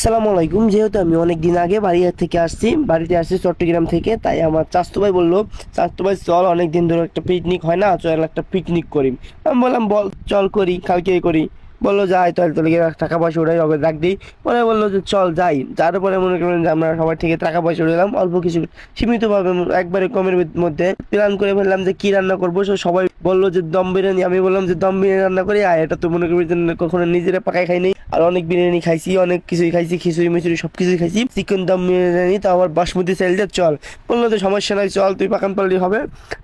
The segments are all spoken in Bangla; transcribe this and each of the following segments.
আসসালামু আলাইকুম। যেহেতু আমি অনেক দিন আগে বাড়িতে আসছি চট্টগ্রাম থেকে, তাই আমার চাচতো ভাই বললো, চাচতো ভাই চল, অনেক দিন ধরে একটা পিকনিক হয় না, চল একটা পিকনিক করি। আমি বললাম বল, চল করি, কালকে করি। বললো যাই, তাহলে তোর টাকা পয়সা উঠাই হবে, রাখ দিই। পরে বললো যে চল যাই। তারপরে মনে করেন যে আমরা সবার থেকে টাকা পয়সা উঠালাম, অল্প কিছু সীমিতভাবে, একবারে কমের মধ্যে প্ল্যান করে ফেললাম যে কি রান্না করবো। সবাই বললো যে দম বিরিয়ানি। আমি বললাম যে দম বিরিয়ানি রান্না করি, আর এটা তো মনে করি যে কখনো নিজেরা পাকাই খাই নাই, আর অনেক বিরিয়ানি খাইছি, অনেক কিছুই খাইছি, খিচুড়ি মিচুড়ি সবকিছুই খাইছি। চিকেন দম বিরিয়ানি, তো আবার বাসমতি চাইল দিয়ে চল। বললো তো সমস্যা নাই, চল, তুই পাকান পারলেই হবে।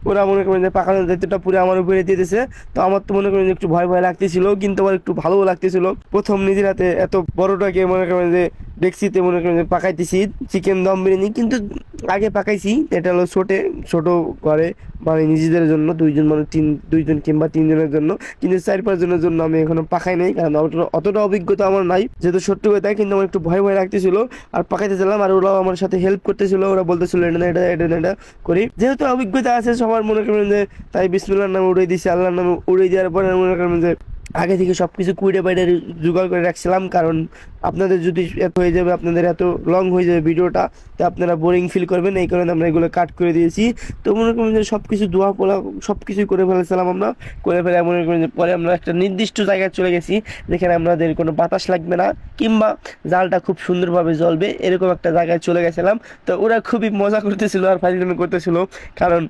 ওরা মনে করেন যে পাকানোর দায়িত্বটা পুরো আমার উপরে দিয়ে দিয়েছে। তো আমার তো মনে করেন যে একটু ভয় ভয় লাগতেছিল, কিন্তু আবার একটু ভালোও লাগতেছিল। প্রথম নিজের হাতে এত বড়টাকে মনে করেন যে ডেক্সিতে মনে করেন যে পাকাইতেছি চিকেন দম বিরিয়ানি। কিন্তু আগে পাকাইছি, এটা হলো ছোট করে, মানে নিজেদের জন্য, দুইজন কিংবা তিনজনের জন্য। কিন্তু 4-5 জনের জন্য আমি এখনো পাকাই নাই, কারণ অতটা অভিজ্ঞতা আমার নাই, যেহেতু সত্যি কথা। কিন্তু আমার একটু ভয় ভয় লাগতেছিল, আর পাকাইতেছিলাম, আর ওরাও আমার সাথে হেল্প করতেছিল। ওরা বলতেছিল এটা না, এটা করি। যেহেতু অভিজ্ঞতা আছে সবার, মনে করেন যে তাই বিসমিল্লাহর নামে উড়িয়ে দিছি, আল্লাহর নামে উড়িয়ে দেওয়ার পরে মনে করেন যে আগে থেকে সবকিছু কুইডে বাইরে জোগাড় করে রাখছিলাম। কারণ আপনাদের যদি এত হয়ে যাবে, আপনাদের এত লং হয়ে যাবে ভিডিওটা, তো আপনারা বোরিং ফিল করবেন, এই কারণে আমরা এগুলো কাট করে দিয়েছি। তো মনে করেন যে সবকিছু ধোয়া পোলা সবকিছুই করে ফেলেছিলাম আমরা। করে ফেলে মনে করেন যে পরে আমরা একটা নির্দিষ্ট জায়গায় চলে গেছি, যেখানে আমাদের কোনো বাতাস লাগবে না, কিংবা জালটা খুব সুন্দরভাবে জ্বলবে, এরকম একটা জায়গায় চলে গেছিলাম। তো ওরা খুবই মজা করতেছিল আর ফাজলামি করতেছিল, কারণ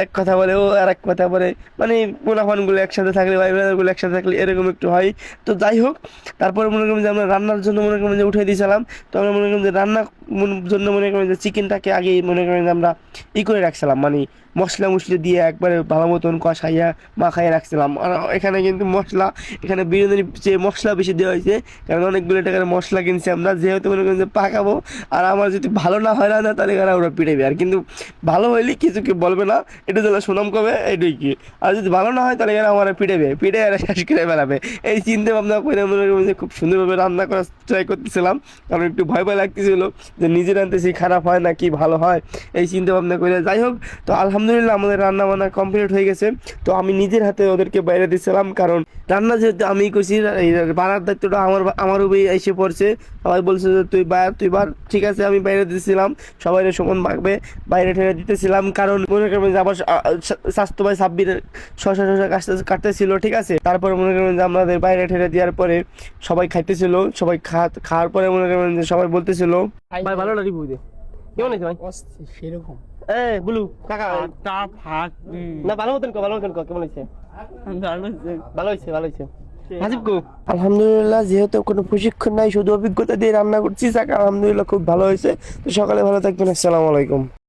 এক কথা বলে ও আর এক কথা বলে, মানে পোলাপানগুলো একসাথে থাকলে, ভাই ব্রাদারগুলো একসাথে থাকলে এরকম একটু হয়। তো যাই হোক, তারপরে মনে করেন যে আমরা রান্নার জন্য মনে করেন যে উঠে দিয়েছিলাম। তো আমরা মনে করেন যে জন্য মনে করেন যে চিকেনটাকে আগে মনে করেন যে আমরা করে রাখছিলাম, মানে মশলা মশলা দিয়ে একবারে ভালো মতন কষাইয়া মাখাইয়া রাখছিলাম। আর এখানে কিন্তু এখানে বিরিয়ানির যে মশলা বেশি দেওয়া হয়েছে, কারণ অনেকগুলো টাকার মশলা কিনছি আমরা, যেহেতু মনে করেন যে পাকাবো। আর আমার যদি ভালো না হয় না, তাহলে এখানে ওরা পিটাইবে। আর কিন্তু ভালো হইলে কিছু কি বলবে না, এটা যেন সুনাম কবে এটাই কি। আর যদি ভালো না হয়, তাহলে এখানে আমার পিটাইবে আর শেষ করে ফেলাবে। এই চিন্তা ভাবনা করে মনে করেন যে খুব সুন্দরভাবে রান্না করার ট্রাই করতেছিলাম, কারণ একটু ভয় ভয় লাগতেছিল যে নিজে রান্নতেছি, খারাপ হয় না কি ভালো হয়, এই চিন্তা ভাবনা করে। যাই হোক, তো আলহামদুলিল্লাহ আমাদের রান্না বান্না কমপ্লিট হয়ে গেছে। তো আমি নিজের হাতে ওদেরকে বাইরে দিচ্ছিলাম, কারণ রান্না যেহেতু আমি করছি, এই বাড়ার দায়িত্বটা আমার উপরেই এসে পড়ছে। সবাই বলছে যে তুই বার, ঠিক আছে। আমি বাইরে দিতেছিলাম, সবাই সমান ভাগবে বাইরে ঠেলে দিতেছিলাম, কারণ মনে করবেন যে আবার স্বাস্থ্য ভাই সাব্বির শশা কাটতেছিল, ঠিক আছে। তারপরে মনে করবেন যে আমাদের বাইরে ঠেলে দেওয়ার পরে সবাই খাইতেছিল। সবাই খাওয়ার পরে মনে করবেন যে সবাই বলতেছিল ভাই ভালো না, রিভিউ দে, কেমন আছে ভাই? সেরকম বুলু কাকা, না ভালো মতন কেমন হয়েছে? ভালো হয়েছে। আলহামদুলিল্লাহ, যেহেতু কোনো প্রশিক্ষণ নাই, শুধু অভিজ্ঞতা দিয়ে রান্না করছি, আলহামদুলিল্লাহ খুব ভালো হয়েছে। তো সকালে ভালো থাকবেন, আসসালামু আলাইকুম।